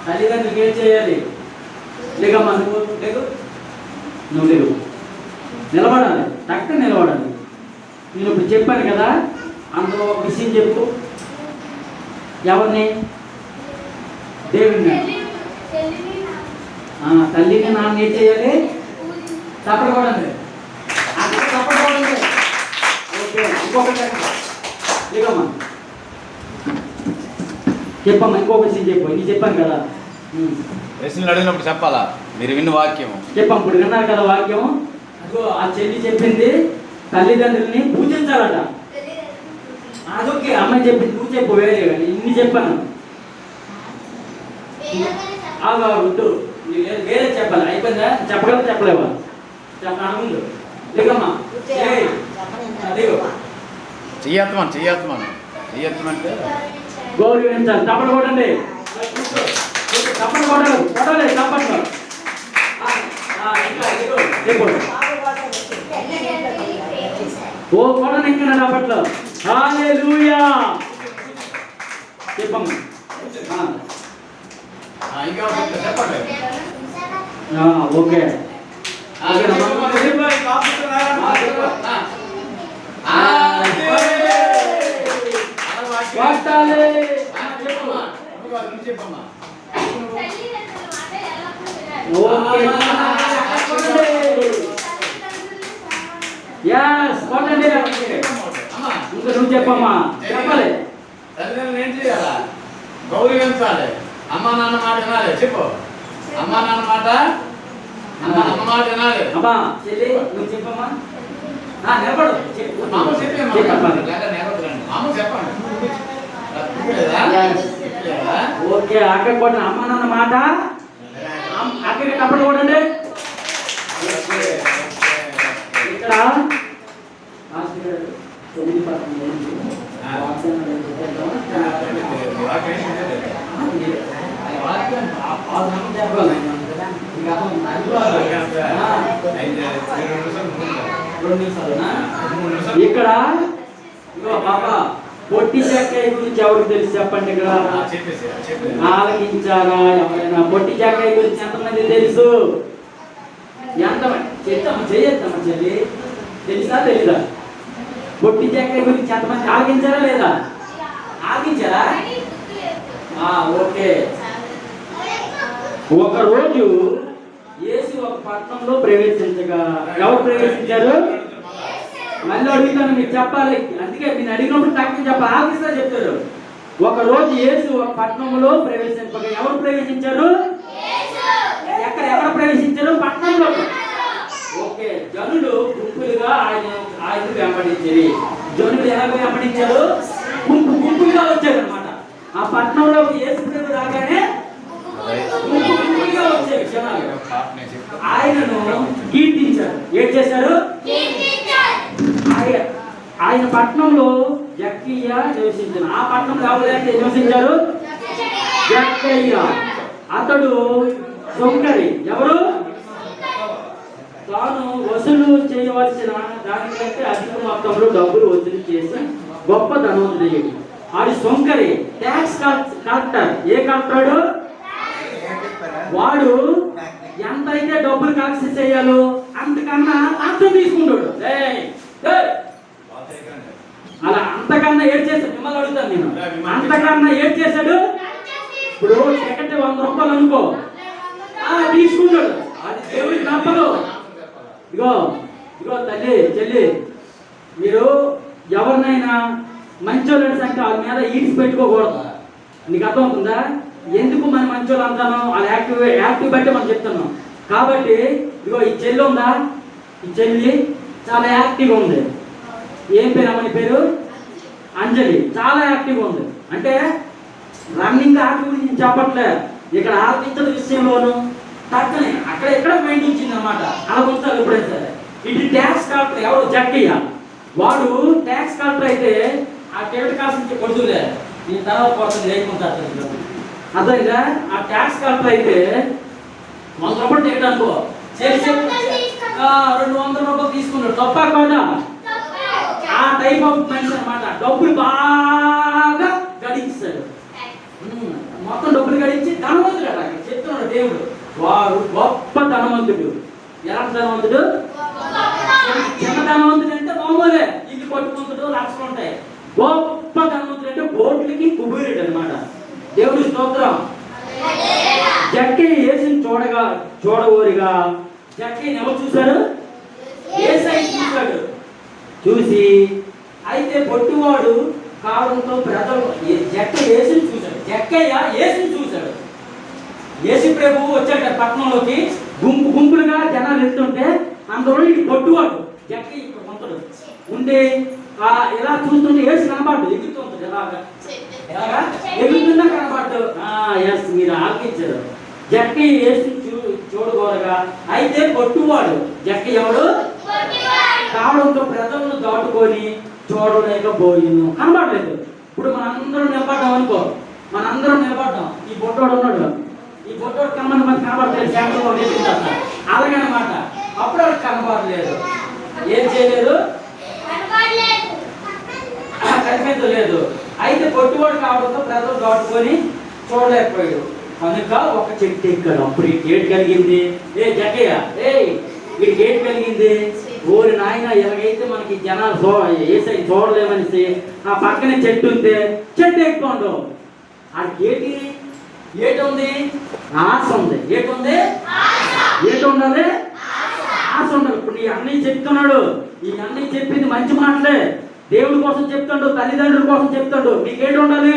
తల్లిదండ్రులకి ఏం చేయాలి? లేకమ్మా నువ్వు లేకు, నువ్వు లేవు, నిలబడాలి, టక్క నిలబడాలి. నేను ఇప్పుడు చెప్పాను కదా, అందులో ఒక విషయం చెప్పు. ఎవరిని? దేవుడిని. తల్లిని నాన్న ఏం చేయాలి? తప్పకూడదు. అక్కడ తప్పకూడదు. ఓకే, ఇంకొకటి లేకమ్మా చెప్పమ్మా, ఇంకొక విషయం చెప్పు. ఇది చెప్పాను కదా, ప్రశ్నలు అడిగినప్పుడు చెప్పాలా? మీరు విన్న వాక్యము చెప్పాం. ఇప్పుడు విన్నారు కదా వాక్యం. అదిగో ఆ చెల్లి చెప్పింది తల్లిదండ్రుల్ని పూజించాలట. అదొకే అమ్మాయి చెప్పింది, నువ్వు చెప్పు వేరే కానీ ఇన్ని చెప్పాను. వద్దు, వేరే చెప్పాలి. అయిపోయిందా? చెప్పగలరా చెప్పలేవా? చెప్పాలి ముందు లేకమ్మా. చెయ్యత్మంటే గౌరవించాలి. తప్పడు కొట్టండి, తప్పడు కొట్టాలి, కొట్టాలి తప్పట్లు. ఓ కొట్టని ఇంకా తప్పట్లో. హల్లెలూయా చెప్పమ్మా. ఓకే నువ్వు చెప్పమ్మా. చెప్పాలి. తల్లిదండ్రులు ఏం చేయాలా? గౌరవించాలి. అమ్మ నాన్న మాట వినాలి. చెప్పు. అమ్మ నాన్న మాట, అమ్మ మాట వినాలి. అమ్మా చెల్లి నువ్వు చెప్పమ్మా. నిలబడు. మామ చెప్పండి. మామ చెప్పండి. ఓకే, అక్కడ కూడా అమ్మ నాన్న మాట అక్కడికి తప్పడు కూడండి. ఇక్కడ ఇక్కడ బాబా పొట్టి జాకాయ గురించి ఎవరికి తెలుసు చెప్పండి? ఇక్కడ ఆలకించారా ఎవరైనా? పొట్టి జాకాయ గురించి ఎంతమంది తెలుసు? ఎంతమంది చేయొద్దమ్మా చెల్లి, తెలుసా తెలీదా? పొట్టి జాకాయ గురించి ఎంతమంది ఆలకించారా లేదా? ఆలకించారా? ఓకే. ఒకరోజు యేసు ఒక పట్టణంలో ప్రవేశించగా, ఎవరు ప్రవేశించారు? మళ్ళీ అడుగుతాను, మీకు చెప్పాలి. అందుకే నేను అడిగినప్పుడు తక్కువ చెప్పాలి, ఆఫీసా చెప్తారు. ఒకరోజు యేసు ఒక పట్టణంలో ప్రవేశించగా, ఎవరు ప్రవేశించారు? ఎక్కడ ప్రవేశించారు? పట్టణంలో. ఓకే, జనులు గుంపులుగా ఆయన వెంబడించారు. జనులు ఎలా వెంబడించారు? గుంపులుగా వచ్చారు అనమాట. ఆ పట్టణంలో యేసు ప్రభు రాగానే గుంపులుగా వచ్చారు జనాలు. ఆయనను కీర్తించారు. ఏం చేశారు? ఆయన పట్టణంలో జక్కయ్య నివసించారు. ఆ పట్టణంలో ఎవరైతే నివసించారు? జక్కయ్య. అతడు సొంకరి. ఎవరు? తాను వసూలు చేయవలసిన దానికంటే అధిక మొత్తంలో డబ్బులు వసూలు చేసి గొప్ప ధనవంతుడు. ఆడి సొంకరి, ట్యాక్స్ కలెక్టర్. ఏ కలెక్టరు? వాడు ఎంతైతే డబ్బులు కలెక్షన్ చేయాలో అంతకన్నా అంత తీసుకుంటాడు. అలా అంతకన్నా ఏడ్ చేశాడు. మిమ్మల్ని అడుగుతాను నేను, అంతకన్నా ఏడ్ చేశాడు. ఇప్పుడు టికెట్ 100 రూపాయలు అనుకో, తీసుకున్నాడు. అది దేవుడికి తప్పదు. ఇగో తల్లి చెల్లి, మీరు ఎవరినైనా మంచోళ్ళని సంఖ్య వాళ్ళ మీద ఈడ్చి పెట్టుకోకూడదు. నీకు అర్థమవుతుందా? ఎందుకు మన మంచోళ్ళు అంటాను? వాళ్ళ యాక్టివ్ బట్టి మనం చెప్తున్నాం. కాబట్టి ఇగో ఈ చెల్లి ఉందా, ఈ చెల్లి చాలా యాక్టివ్గా ఉంది. ఏం పేరు అమ్మని పేరు? అంజలి. చాలా యాక్టివ్గా ఉంది. అంటే రన్నింగ్ ఆట గురించి చెప్పట్లే, ఇక్కడ ఆలోచించిన విషయంలోను తక్కనే అక్కడ ఎక్కడ మైండ్ ఇచ్చింది అనమాట. అలా ఉంచాలి ఎప్పుడైతే సరే. ఇది ట్యాక్స్ కలెక్టర్. ఎవరు? జక్కయ్య. వాడు ట్యాక్స్ కలెక్టర్ అయితే ఆ టికెట్ కాస్ట్ నుంచి కొడుతులే, నీ తర్వాత పోతుంది లేకుంటారు. అర్థమైందా? ఆ ట్యాక్స్ కలెక్టర్ అయితే 100 రూపాయలు టికెట్ అనుకో, 200 రూపాయలు తీసుకున్నాడు. తప్ప కాదా? ఆ టైప్ ఆఫ్ మనిషి అనమాట. డబ్బులు బాగా గడిస్తాడు. మొత్తం డబ్బులు గడించి ధనవంతుడు అక్కడ చెప్తున్నాడు దేవుడు. వాడు గొప్ప ధనవంతుడు. ఎలాంటి ధనవంతుడు? చిన్న ధనవంతుడు అంటే మామూలే, ఇల్లు కొట్టుకుంటాడు, లక్షలు ఉంటాయి. గొప్ప ధనవంతుడు అంటే కోట్లకి కుబేరుడు అనమాట. దేవుడి స్తోత్రం. జక్కయ్య యేసుని చూడగోరిగా జక్కయ్యని ఎవరు చూశారు? యేసయ్య చూశాడు. చూసి అయితే పొట్టివాడు కావడంతో ప్రజలు జక్కయ్య యేసుని చూశాడు. జక్కయ్య యేసుని చూశాడు. యేసు ప్రభువు వచ్చాడు పట్టణంలోకి. గుంపులుగా జనాలు వెళ్తుంటే అందులో ఈ పొట్టివాడు జక్కయ్య ఇక్కడ ఉంటాడు ఉండి ఇలా చూస్తుంటే యేసు కనబడ్డు, ఎగురుతుంటాడు. ఎలాగా ఎగురుతున్నా కనబడ్డు. ఎస్, మీరు ఆలకించారు. జక్కయ్య యేసుని చూడగోరగా అయితే పొట్టువాడు జక్కయ్య ఎవడు కావడంతో ప్రజలను దాటుకొని చూడలేకపోయిను. కనబడలేదు. ఇప్పుడు మనందరం నిలబడ్డాం అనుకో, మనందరం నిలబడ్డాం. ఈ బొట్టోడు ఉన్నాడు, ఈ బొట్టోడు కనబడి మనకి కనబడలేదు. అలాగనమాట. అప్పుడు వాడు కనబడలేదు. ఏం చేయలేదు? కనిపించలేదు. అయితే పొట్టువాడు కావడంతో ప్రజలు దాటుకొని చూడలేకపోయాడు. కనుక ఒక చెట్టు ఎక్కాడు. అప్పుడు ఈ గేట్ కలిగింది. ఏ జక్కయ్య, ఈ గేట్ కలిగింది. ఊరి నాయన ఎలాగైతే మనకి జనాలు ఏసై చూడలేమనేసి ఆ పక్కనే చెట్టు ఉంటే చెట్టు ఎక్కుండు. ఆ గేట్ ఏటుంది? ఆశ ఉంది. ఏటుంది? ఏటి ఉండాలి? ఆశ ఉండాలి. ఇప్పుడు ఈ అన్నయ్య చెప్తున్నాడు. ఈ అన్నయ్య చెప్పింది మంచి మాటలే. దేవుడి కోసం చెప్తాడు, తల్లిదండ్రుల కోసం చెప్తాడు. నీకేంటి ఉండాలి?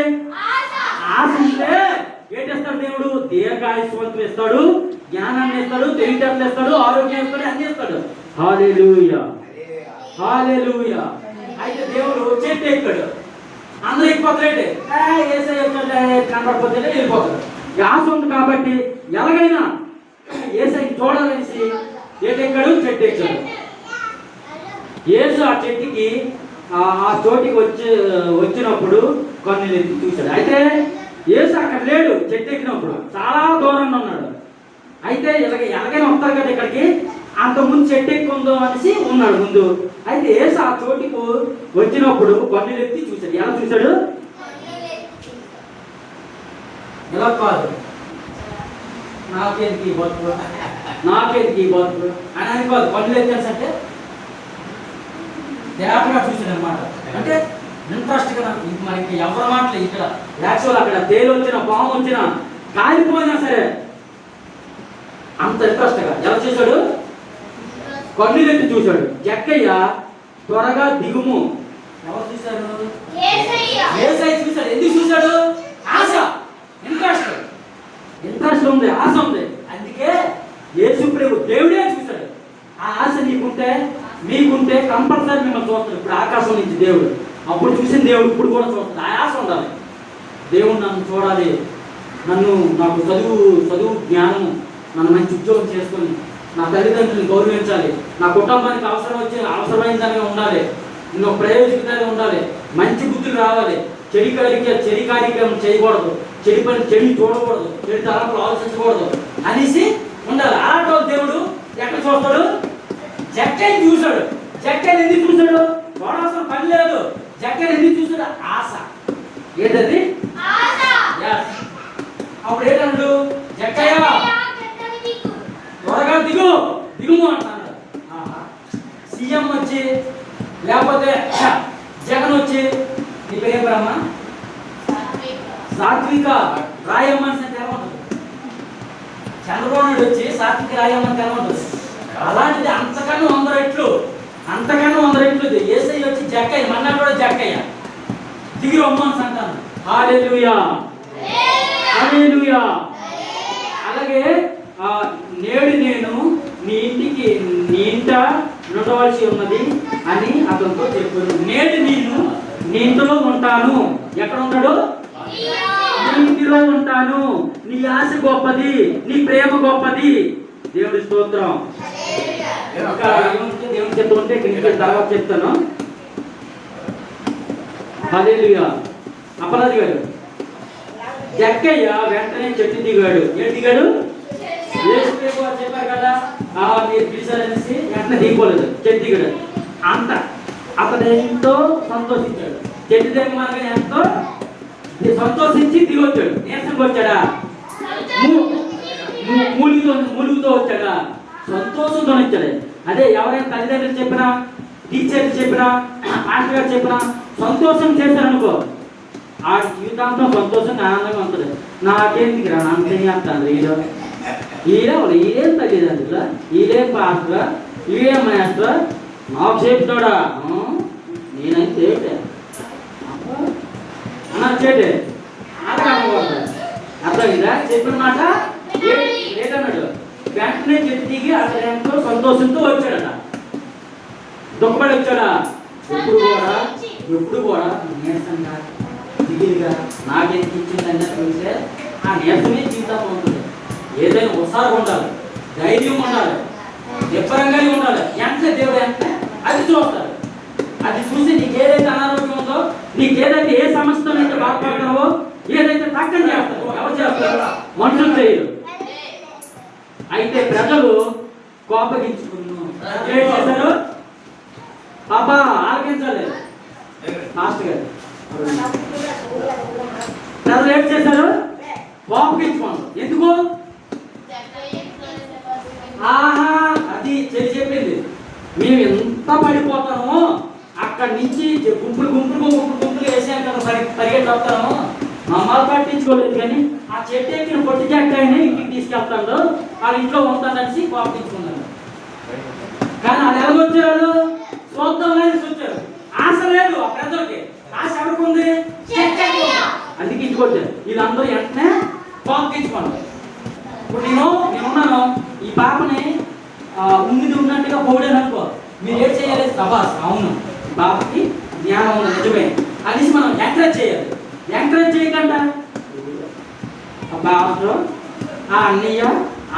ఆశ ఉంటే ఏంటిస్తాడు దేవుడు? దీర్ఘాయుష్మంతులు ఇస్తాడు, జ్ఞానాన్ని ఇస్తాడు, తెలివితేటలు ఇస్తాడు, ఆరోగ్యం ఇస్తాడు, అన్ని ఇస్తాడు. హల్లెలూయా, హల్లెలూయా. అయితే దేవుడు చెట్టు ఎక్కాడు. అందరూ ఎక్కిపోతాడు. ఏసై కనబడిపోతే వెళ్ళిపోతాడు. ఆశ ఉంది కాబట్టి ఎలాగైనా ఏసై చూడాలనేసి ఎక్కాడు, చెట్టు ఎక్కాడు. యేసు ఆ చెట్టుకి ఆ చోటికి వచ్చినప్పుడు కొన్ని చూశాడు. అయితే యేసు అక్కడ లేడు. చెట్టు ఎక్కినప్పుడు చాలా దూరంగా ఉన్నాడు. అయితే ఎలాగైనా వస్తారు కదా ఇక్కడికి, అంతకుముందు చెట్టు ఎక్కుందో అనేసి ఉన్నాడు ముందు. అయితే యేసు ఆ చోటికి వచ్చినప్పుడు కొన్ని ఎత్తి చూశాడు. ఎలా చూశాడు? ఎలా కాదు, నాకేందుకు ఈ బతుకు, నాకేందుకు ఈ బతుకు అని అనుకోదు. కొన్ని ఎత్తాల్సి అంటే తేటగా చూసాడు అనమాట. అంటే ఇంట్రెస్ట్గా మనకి ఎవరి మాటలు ఇక్కడ యాక్చువల్ అక్కడ తేలు వచ్చిన పాము వచ్చిన కాలిపోయినా సరే అంత ఇంట్రెస్ట్గా ఎలా చూశాడు? కన్నీరెత్తి చూశాడు. జక్కయ్య త్వరగా దిగుము. ఎవరు చూశారు? యేసయ్య చూశాడు. ఎందుకు చూశాడు? ఆశ, ఇంట్రెస్ట్. ఇంట్రెస్ట్ ఉంది, ఆశ ఉంది. అందుకే యేసు ప్రభు దేవుడే చూశాడు. ఆ ఆశ నీకుంటే మీకుంటే కంపల్సరీ మిమ్మల్ని చూస్తాడు. ఇప్పుడు ఆకాశం నుంచి దేవుడు అప్పుడు చూసిన దేవుడు ఇప్పుడు కూడా చూస్తాడు. ఆ ఆశ ఉండాలి. దేవుడు నన్ను చూడాలి, నాకు చదువు జ్ఞానము, నన్ను మంచి ఉద్యోగం చేసుకొని నా తల్లిదండ్రులను గౌరవించాలి, నా కుటుంబానికి అవసరమైనదానిగా ఉండాలి, నేను ప్రయోజకుడిగా ఉండాలి, మంచి బుద్ధులు రావాలి, చెడు కార్యక్రమం చేయకూడదు, చెడు చూడకూడదు, చెడు తలంపులు ఆలోచించకూడదు అనేసి ఉండాలి. అలాంటి దేవుడు ఎక్కడ చూస్తాడు? జక్కయ్యని చూశాడు. జక్కయ్యని ఎందుకు చూశాడు? చూడాల్సిన పని లేదు. జక్కయ్యని ఎందుకు చూశాడు? ఆశ. ఏంటది? అప్పుడు ఏంటన్నాడు? జక్కయ్య త్వరగా దిగుము అంటున్నాడు. సీఎం వచ్చి లేకపోతే జగన్ వచ్చి నీ పేరు బ్రహ్మ సాత్విక రాయమ్మని అంటే ఎలా ఉంటుంది? చంద్రబాబు నాయుడు వచ్చి సాత్విక రాయమ్మని ఎలా ఉంటుంది? అలాంటిది అంతకన్నా 100 రెట్లు యేసయ్య వచ్చి జక్కయ్య మన్నా కూడా జక్కయ్య దిగి రమ్మని అంటాను. హల్లెలూయా, హల్లెలూయా. అలాగే నేడు నేను నీ ఇంట ఉండవలసి ఉన్నది అని అతనితో చెప్పాను. నేడు నేను నీ ఇంటిలో ఉంటాను. ఎక్కడ ఉంటాడు? నీ ఇంటిలో ఉంటాను. నీ ఆశ గొప్పది, నీ ప్రేమ గొప్పది. దేవుడి స్తోత్రం. దేవుని చెప్తుంటే తర్వాత చెప్తాను. హల్లెలూయా. అపరాధి గారు జక్కయ్య వెంటనే చెట్టు దిగాడు. ఏం దిగాడు? చెప్పారు కదా మీరు పిలిచారనేసి వెంటనే దిగిపోలేదు, చెట్టు దిగాడు. అతను ఎంతో సంతోషించాడు. చెట్టు దిగమనగా ఎంతో సంతోషించి దిగి వచ్చాడు. నీరసంగా వచ్చాడా? మూలుగుతో వచ్చాడా? సంతోషంతో వచ్చాడు. అదే ఎవరైనా తల్లిదండ్రులు చెప్పినా, టీచర్లు చెప్పినా, మాస్టర్ గారు చెప్పినా సంతోషం చేశారనుకో, ఆ జీవితాంతం సంతోషంగా ఆనందంగా ఉంటుంది. నాకేంటికి రా అంతే అంటాను. ఈడేం తల్లిదండ్రుల, ఈడేం పాస్టర్, ఈడేం మాస్టర్ నాకు చెప్తాడా? నేనైతే ఏంటే అన్నా చేటే అర్థమైందా? చెప్పిన మాట లేదన్నాడు. వెంటనే చెప్పి దిగి అతను ఎంతో సంతోషంతో వచ్చాడట. దుఃఖపడి వచ్చాడా? ఎప్పుడు కూడా నీరసంగా దిగిలిగా నాకెంత ఇచ్చిందని చూస్తే ఆ నీరసమే జీవితం ఉంటుంది. ఏదైనా ఉత్సాహం ఉండాలి, ధైర్యం ఉండాలి, నిబ్బరంగా ఉండాలి. వెంటనే దేవుడు వెంటనే అది చూస్తాడు. అది చూసి నీకు ఏదైతే అనారోగ్యం ఉందో, నీకేదైతే ఏ సమస్యతో అయితే బాధపడతావో, ఏదైతే తక్కువ చేస్తారో ఎవరు చేస్తారు? మనుషులు చేయరు. అయితే ప్రజలు కోపగించుకున్నారు. ఏం చేశారు? పాపా ఆలకించాలి మాస్టర్ గారు. ప్రజలు ఏం చేశారు? కోపగించుకున్నారు. ఎందుకు? ఆహా, అది చెప్పింది. మేము ఎంత పడిపోతామో అక్కడి నుంచి గుంపులు వేసాం కదా, పరిగెట్టి వస్తాము. మమ్మల్ని పట్టించుకోలేదు. కానీ ఆ చెట్టు ఎక్కిన పొట్టి చెట్టు ఇంటికి తీసుకెళ్తాడు, వాళ్ళ ఇంట్లో ఉంటానని కోపించుకున్నాడు. కానీ అది ఎలాగొచ్చారు? చూద్దాం వచ్చారు. ఆశ లేదు ఆ ప్రజలకి. ఆశ ఎవరికి ఉంది? అందుకే ఇంటికి వచ్చారు. వీళ్ళందరూ వెంటనే కోపించుకున్నారు. ఇప్పుడు నేనున్నాను, ఈ పాపని ఉన్నట్టుగా పోడాను అనుకో, మీరు ఏం చేయాలి? సభాస్, అవును బాబుకి జ్ఞానం ఉంది, నిజమే అనేసి మనం ఎంకరేజ్ చేయాలి. ఎంకరేజ్ చేయకుండా బాబు ఆ అన్నయ్య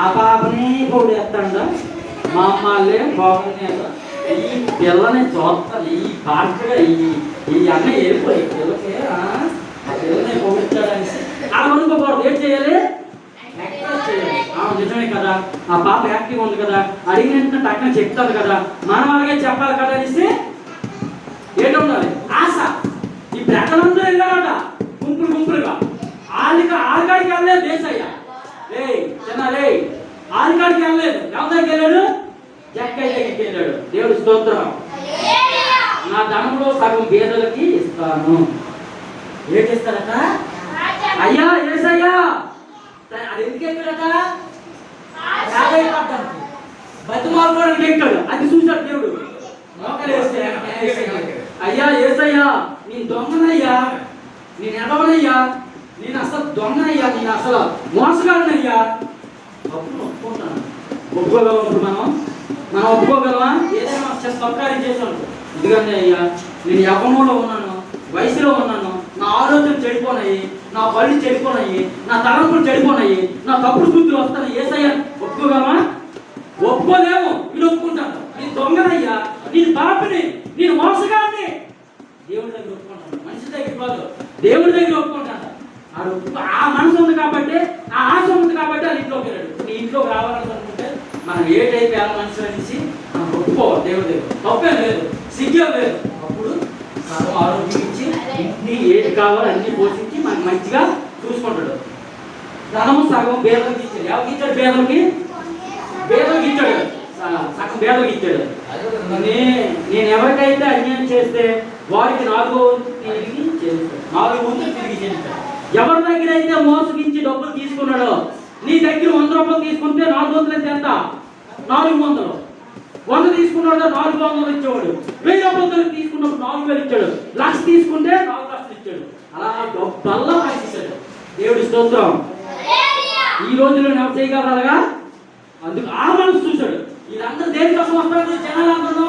ఆ బాబుని పోడేస్తాడు, మా అమ్మాళ్ళే బాగుంది, ఈ పిల్లని చూస్తాను, ఈ పాటగా ఈ అన్నయ్య వెళ్ళిపోయి పిల్లకి ఆ పిల్లని పోగొచ్చాడు అనేసి అలా అనుకోకూడదు. ఏం చేయాలి? నిజమే కదా, ఆ పాప యాక్టివ్ ఉంది కదా, అడిగినట్టు అక్కడ చెప్తారు కదా, మనం అలాగే చెప్పాలి కదా అనేసి ఏంటుండాలి? ఆశ. ఈ ప్రజలందరూ వెళ్ళారట గుంపులుగా. ఆలికాడికి వెళ్ళలేదు దేశయ్య. ఆలికాడికి వెళ్ళలేదు. ఎవరికి వెళ్ళాడు? జక్కయ్య దగ్గరికి వెళ్ళాడు. దేవుడు స్తోత్రం. నా ధనంలో సగం పేదలకి ఇస్తాను. ఏమిస్తాడట? అయ్యా ఏసయ్యా. అది ఎందుకు ఎక్కడట? బతిమాలుకోవడానికి ఎక్కాడు. అది చూశాడు దేవుడు. అయ్యా ఏసయ్యా, నేను దొంగనయ్యా, నేను ఎడవనయ్యా, నేను అసలు దొంగనయ్యా, నేను అసలు మోసగాడనయ్యా. అప్పుడు ఒప్పుకుంటాను. ఒప్పుకోగలం? మనం ఒప్పుకోగలమా? ఏదైనా సత్కార్యం చేసాను. ఎందుకంటే అయ్యా నేను యవ్వనంలో ఉన్నాను, వయసులో ఉన్నాను, నా ఆలోచనలు చెడిపోనాయి, నా పళ్ళు చెడిపోనాయి, నా తలంపులు చెడిపోనాయి, నా తప్పుడు బుద్ధులు వస్తాయి. ఏసయ్యా ఒప్పుకోగలమా? ఒప్పుకోలేము. వీళ్ళు ఒప్పుకుంటాను. నేను దొంగనయ్యా, నేను పాపిని, నేను మోసగాడిని. దేవుడి దగ్గర ఒప్పుకుంటాను, మనిషి దగ్గర కాదు, దేవుడి దగ్గర ఒప్పుకుంటాను. ఆ మనసు ఉంది కాబట్టి, ఆ ఆశ ఉంది కాబట్టి అది ఇంట్లోకి వెళ్ళాడు. నీ ఇంట్లోకి రావాలనుకుంటే మనం ఏ టైప్ ఎలా మనిషి అనేసి మనం ఒప్పుకోవాలి. దేవుడి దగ్గర తప్పేం లేదు, సిగ్గం లేదు. అప్పుడు మనం ఆరోగ్యం ఇచ్చి ఇంటిని ఏది కావాలో అన్ని పోషించి మనకి మంచిగా చూసుకుంటాడు. ధనము సగం పేదలకు ఇచ్చాడు. ఎవరికి ఇచ్చాడు? పేదలకు ఇచ్చాడు. సగం పేదలకు ఇచ్చాడు. నేను ఎవరికైతే అన్యాయం చేస్తే వారికి 4 వంతులు తిరిగి చేస్తాడు. 4 వంతులు తిరిగి చేస్తాడు. ఎవరి దగ్గర అయితే మోసగించి డబ్బులు తీసుకున్నాడో, నీ దగ్గర 100 రూపాయలు తీసుకుంటే 4 వంతులు ఎంత? 400. 100 తీసుకున్నాడు 400 ఇచ్చేవాడు. 1000 రూపాయలు తీసుకున్నప్పుడు 4000 ఇచ్చాడు. 1,00,000 తీసుకుంటే 4 లక్షలు ఇచ్చాడు. అలా డబ్బల్లా పనిచేశాడు. దేవుడి స్తోత్రం. ఈ రోజులో ఎవరు చేయగలరాగా? అందుకు ఆ మనసు చూశాడు. వీళ్ళందరూ దేనికోసం వస్తారు? జనాలు అందరూ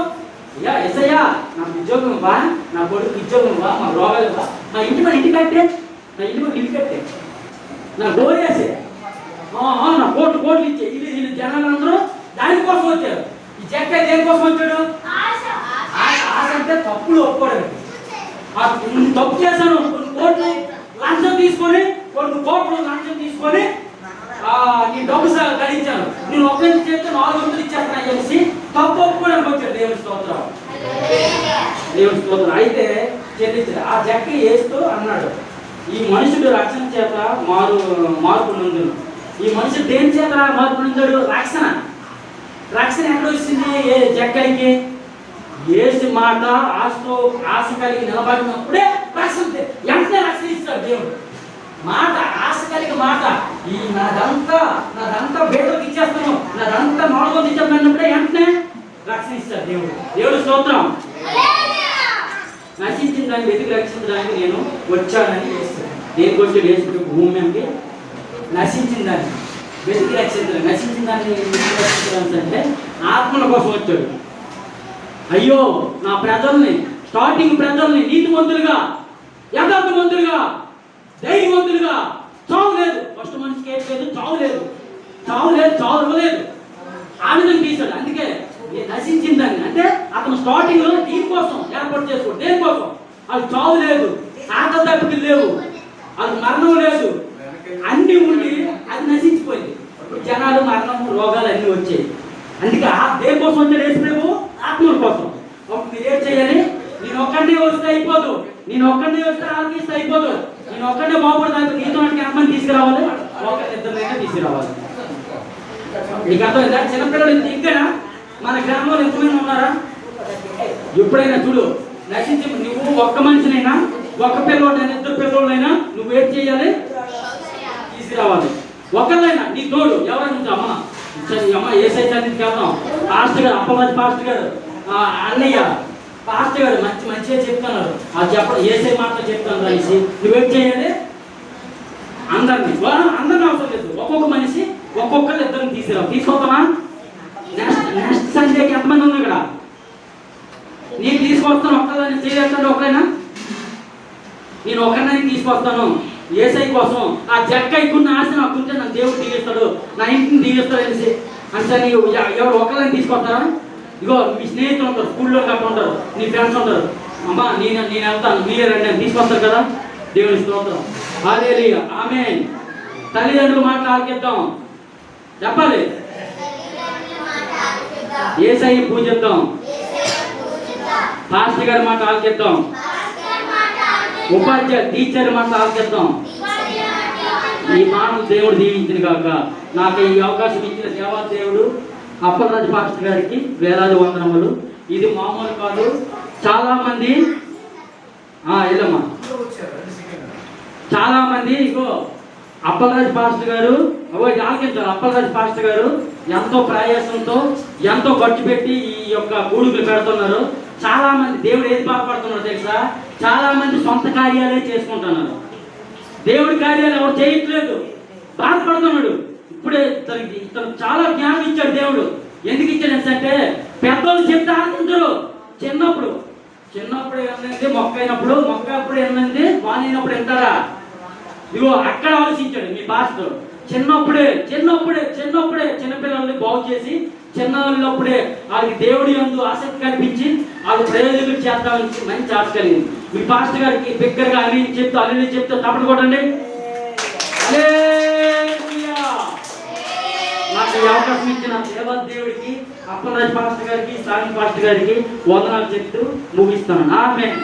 అయ్యా ఎస్ఐయా, నాకు ఉద్యోగం ఇవ్వా, నా కొడుకు ఉద్యోగం ఇవ్వా, మా రోగాలు ఇవ్వా, నా ఇంటి కట్టే, నా గోరేసే, నా కోట్లు ఇచ్చే. వీళ్ళు జనాలందరూ దానికోసం వచ్చారు. ఈ జక్క దేనికోసం వచ్చాడు? ఆశ అంటే తప్పులు ఒప్పుకోవడానికి. తప్పు చేశాను, కొన్ని కోట్లు లంచం తీసుకొని, కొన్ని కోట్లు లంచం తీసుకొని నీ డబ్బు గడించాను, నేను ఒక్కరికి చేస్తే 4 వంతులు ఇచ్చేస్తాను చెప్పేసి తప్పు ఒప్పుకోవడానికి వచ్చాడు. దేవుడి స్తోత్రం. అయితే చెల్లించాడు. ఆ జక్క వేస్తూ అన్నాడు, ఈ మనుషుడు రక్షణ చేత మార్పు నొందును. ఈ మనుషుడు దేని చేత మార్పు నొందాడు? రక్షణ ఎక్కడ వచ్చింది? ఏ జక్కడికి ఏసు మాట ఆశ కలిగి నిలబడినప్పుడే రక్షణ, వెంటనే రక్షణ ఇస్తాడు దేవుడు. మాట ఆశ కలిగి మాట, ఈ నాదంతా బేటకు ఇచ్చేస్తాను, నాదంతా నోడకొని ఇచ్చేస్తున్నప్పుడే వెంటనే రక్షణ ఇస్తాడు దేవుడు. దేవుడు స్తోత్రం. నశించిన దాన్ని వెతికి రక్షించడానికి నేను వచ్చానని చేస్తాను. దేనికి వచ్చాడు? వేసుకుంటే భూమి మీదకి నశించిన దాన్ని వెతికి రక్షించాలి. నశించిన దాన్ని వెతికి రక్షించాలంటే ఆత్మల కోసం వచ్చాడు. అయ్యో నా ప్రజల్ని, స్టార్టింగ్ ప్రజల్ని నీతిమంతులుగా, యథార్థవంతులుగా, ధైర్యవంతులుగా, చావు లేదు. ఫస్ట్ మనిషికి ఏం లేదు, చావు ఇవ్వలేదు. ఆ విధంగా తీశాడు. అందుకే నశించిందని అంటే అతను స్టార్టింగ్ లో దీనికోసం ఏర్పాటు చేసుకోడు. దేనికోసం? అది చావు లేదు, ఆకలి దెబ్బలు లేవు, అది మరణం లేదు, అన్ని ఉండి అది నశించిపోయింది. జనాలు మరణం, రోగాలు అన్నీ వచ్చాయి. అందుకే దేనికోసం వచ్చాడు యేసు ప్రభు? ఆత్మల కోసం. మీరు ఏం చేయాలి? నేను ఒక్కడే వస్తే అయిపోదు, నేను ఒక్కడే వస్తే ఆలకిస్తే అయిపోదు, నేను ఒక్కడే బాగుపడతాను. నీతో ఎంతమంది తీసుకురావాలి? ఇద్దరినైనా తీసుకురావాలి. నీకు అర్థమైందా? చిన్నపిల్లలు ఇంకా మన గ్రామంలో ఎంతమంది ఉన్నారా? ఎప్పుడైనా చూడు, నశించి నువ్వు ఒక్క మనిషినైనా, ఒక్క పిల్లోడైనా, ఇద్దరు పిల్లోడైనా నువ్వు ఏం చేయాలి? తీసుకురావాలి. ఒకళ్ళైనా నీ తోడు ఎవరైనా అమ్మ ఏసై చదివికి వెళ్దాం, పాస్టర్ గారు, అప్పమాజి పాస్టర్ గారు, అన్నయ్య పాస్టర్ గారు మంచిగా చెప్తున్నారు, అది చెప్పడం ఏసై మాటలు చెప్తాను అనేసి నువ్వేం చేయాలి? అందరినీ అవసరం లేదు, ఒక్కొక్క మనిషి ఒక్కొక్కరు ఇద్దరిని తీసుకొస్తామా? నెక్స్ట్ సండేకి ఎంతమంది ఉంది ఇక్కడ? నేను తీసుకొస్తాను. ఒక్కదాన్ని చేయాలంటే ఒకరైనా నేను ఒకరిని తీసుకొస్తాను ఏసై కోసం. ఆ జక్క ఎక్కున్న ఆశ నాకుంటే నన్ను దేవుడు దీవిస్తాడు, నా ఇంటిని దీవిస్తాడు అనేసి అంటే ఎవరు ఒకరిని తీసుకొస్తారా? ఇగో మీ స్నేహితులు ఉంటారు, స్కూల్లో గట్ట ఉంటారు, నీ ఫ్రెండ్స్ ఉంటారు, అమ్మా నేను వెళ్తాను, మీరే రండి అని తీసుకొస్తారు కదా. దేవుని స్తోత్రం. హల్లెలూయా, ఆమేన్. తల్లిదండ్రుల మాటలు ఆలకిద్దాం, చెప్పాలి. యేసయ్య పూజిద్దాం, పాస్టర్ గారి మాట ఆలకిద్దాం, ఉపాధ్యాయ టీచర్ మాట ఆలకిద్దాం. ఈ మానవ దేవుడు దీవించిన కాక నాకు ఈ అవకాశం ఇచ్చిన దేవా దేవుడు అప్పలరాజు పాస్టర్ గారికి వేలాది వందనములు. ఇది మామూలు కాదు. చాలా మంది వెళ్ళమ్మా, చాలా మంది ఇగో అప్పలరాజు పాస్టర్ గారు ఆలకించారు. అప్పలరాజు పాస్టర్ గారు ఎంతో ప్రయాసంతో ఎంతో ఖర్చు పెట్టి ఈ యొక్క గూడుకులు పెడుతున్నారు. చాలా మంది దేవుడు ఏది బాధపడుతున్నారు తెలుసా? చాలా మంది సొంత కార్యాలే చేసుకుంటున్నారు, దేవుడి కార్యాలు ఎవరు చేయట్లేదు, బాధపడుతున్నాడు. ఇప్పుడే ఇతను చాలా జ్ఞానం ఇచ్చాడు దేవుడు. ఎందుకు ఇచ్చాడు అంటే పెద్దోళ్ళు చెప్తే ఆలోచించరు. చిన్నప్పుడు ఏంటంటే మొక్క అప్పుడు ఏంటంటే వానైనప్పుడు వింటారా? ఇగో అక్కడ ఆలోచించాడు మీ పాస్టర్. చిన్నప్పుడే చిన్నపిల్లల్ని బాగు చేసి చిన్నప్పుడే వాళ్ళకి దేవుడి యందు ఆసక్తి కల్పించి వాళ్ళు ప్రయోజకులు చేద్దామని మంచి ఆశ కలిగింది. మీ పాస్టర్ గారికి బిగ్గరగా అల్లి చెప్తే తప్పడు కొట్టండి. నాకు ఈ అవకాశం ఇచ్చిన దేవదేవుడికి, అప్పలరాజు పాస్టర్ గారికి, సాయి పాస్టర్ గారికి వందనాలు చెప్తూ ముగిస్తాను. ఆమేన్.